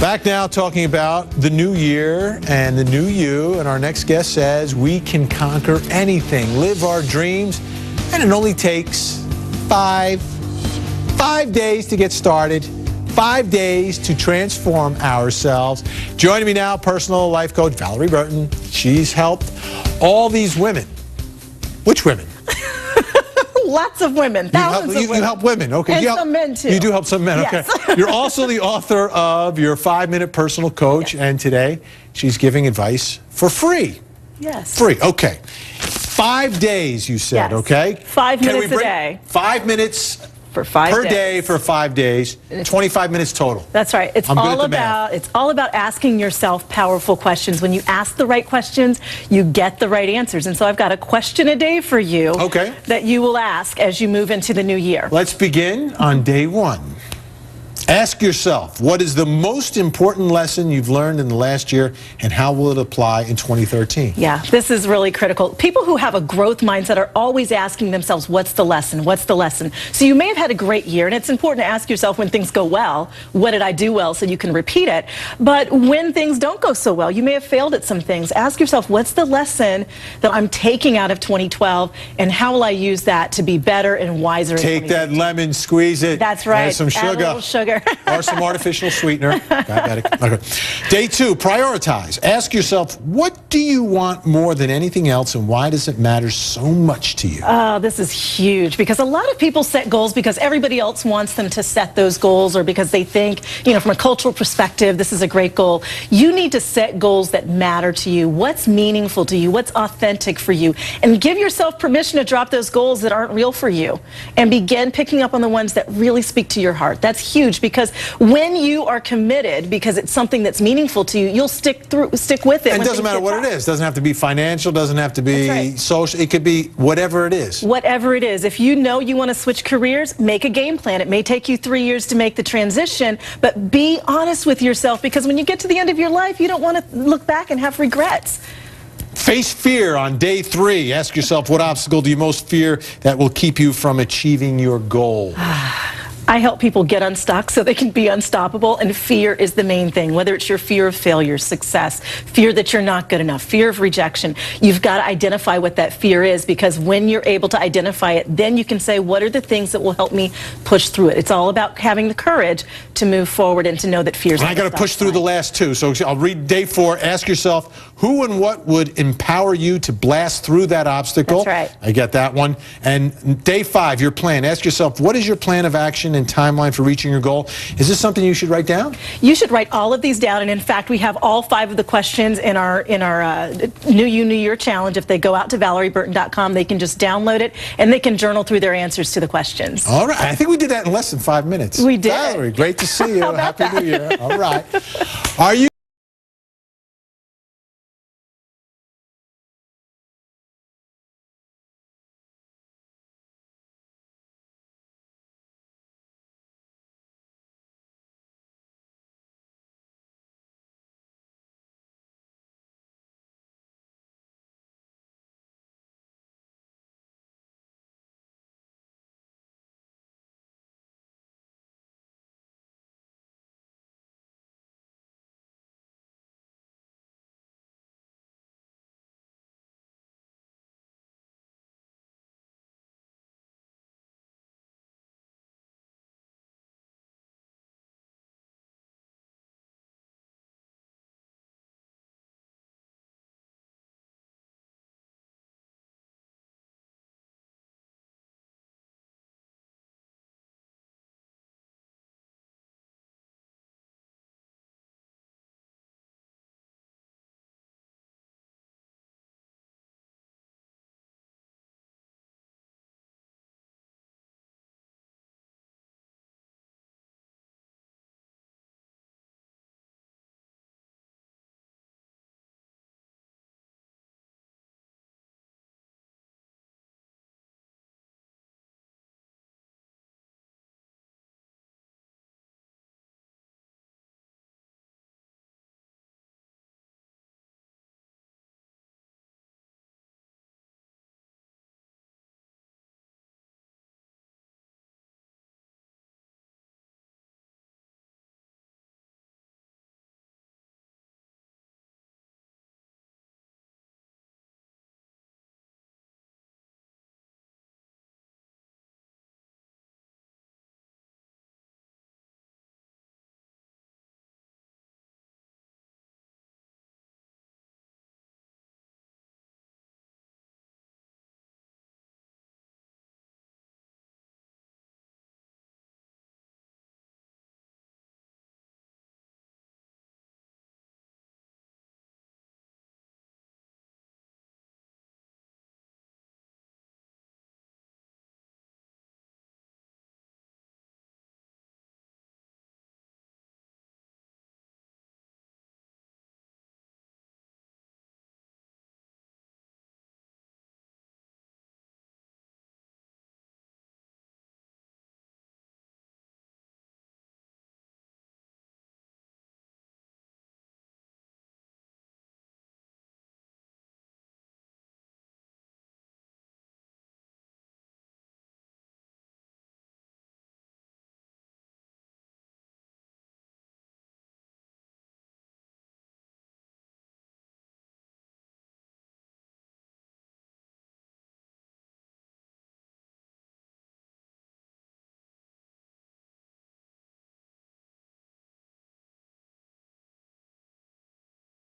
Back now talking about the new year and the new you, and our next guest says we can conquer anything, live our dreams, and it only takes five days to get started, 5 days to transform ourselves. Joining me now, personal life coach Valorie Burton. She's helped all these women. Which women? Lots of women, thousands of women. You help women, okay. And some men, too. You do help some men, okay. Yes. You're also the author of your 5-Minute Personal Coach, and today she's giving advice for free. Yes. Free, okay. 5 days, you said, yes. Okay? 5 minutes a day. 5 minutes for 5 per days. day for 5 days, 25 minutes total. That's right. It's all about asking yourself powerful questions. When you ask the right questions, you get the right answers. And so I've got a question a day for you that you will ask as you move into the new year. Let's begin on day 1. Ask yourself, what is the most important lesson you've learned in the last year, and how will it apply in 2013? Yeah, this is really critical. People who have a growth mindset are always asking themselves, what's the lesson? What's the lesson? So you may have had a great year, and it's important to ask yourself when things go well, what did I do well, so you can repeat it. But when things don't go so well, you may have failed at some things. Ask yourself, what's the lesson that I'm taking out of 2012, and how will I use that to be better and wiser? Take that lemon, squeeze it. That's right. Add some sugar. Add a little sugar. Or some artificial sweetener. Diabetic. Okay. Day 2, prioritize. Ask yourself, what do you want more than anything else, and why does it matter so much to you? This is huge, because a lot of people set goals because everybody else wants them to set those goals, or because they think, you know, from a cultural perspective, this is a great goal. You need to set goals that matter to you. What's meaningful to you? What's authentic for you? And give yourself permission to drop those goals that aren't real for you, and begin picking up on the ones that really speak to your heart. That's huge, because when you are committed, because it's something that's meaningful to you, you'll stick with it. And it doesn't matter what it is. It doesn't have to be financial, doesn't have to be social. It could be whatever it is. Whatever it is. If you know you want to switch careers, make a game plan. It may take you 3 years to make the transition, but be honest with yourself, because when you get to the end of your life, you don't want to look back and have regrets. Face fear on day 3. Ask yourself, what obstacle do you most fear that will keep you from achieving your goal? I help people get unstuck so they can be unstoppable, and fear is the main thing. Whether it's your fear of failure, success, fear that you're not good enough, fear of rejection, you've got to identify what that fear is, because when you're able to identify it, then you can say, what are the things that will help me push through it? It's all about having the courage to move forward and to know that fear is I got to push through the last 2, so I'll read day 4. Ask yourself, who and what would empower you to blast through that obstacle? That's right. I get that one. And day 5, your plan. Ask yourself, what is your plan of action and timeline for reaching your goal? Is this something you should write down? You should write all of these down, and in fact, we have all 5 of the questions in our New Year challenge. If they go out to ValorieBurton.com, they can just download it, and they can journal through their answers to the questions. All right. I think we did that in less than 5 minutes. We did. Valorie, great to see you. Happy New Year. All right. Are you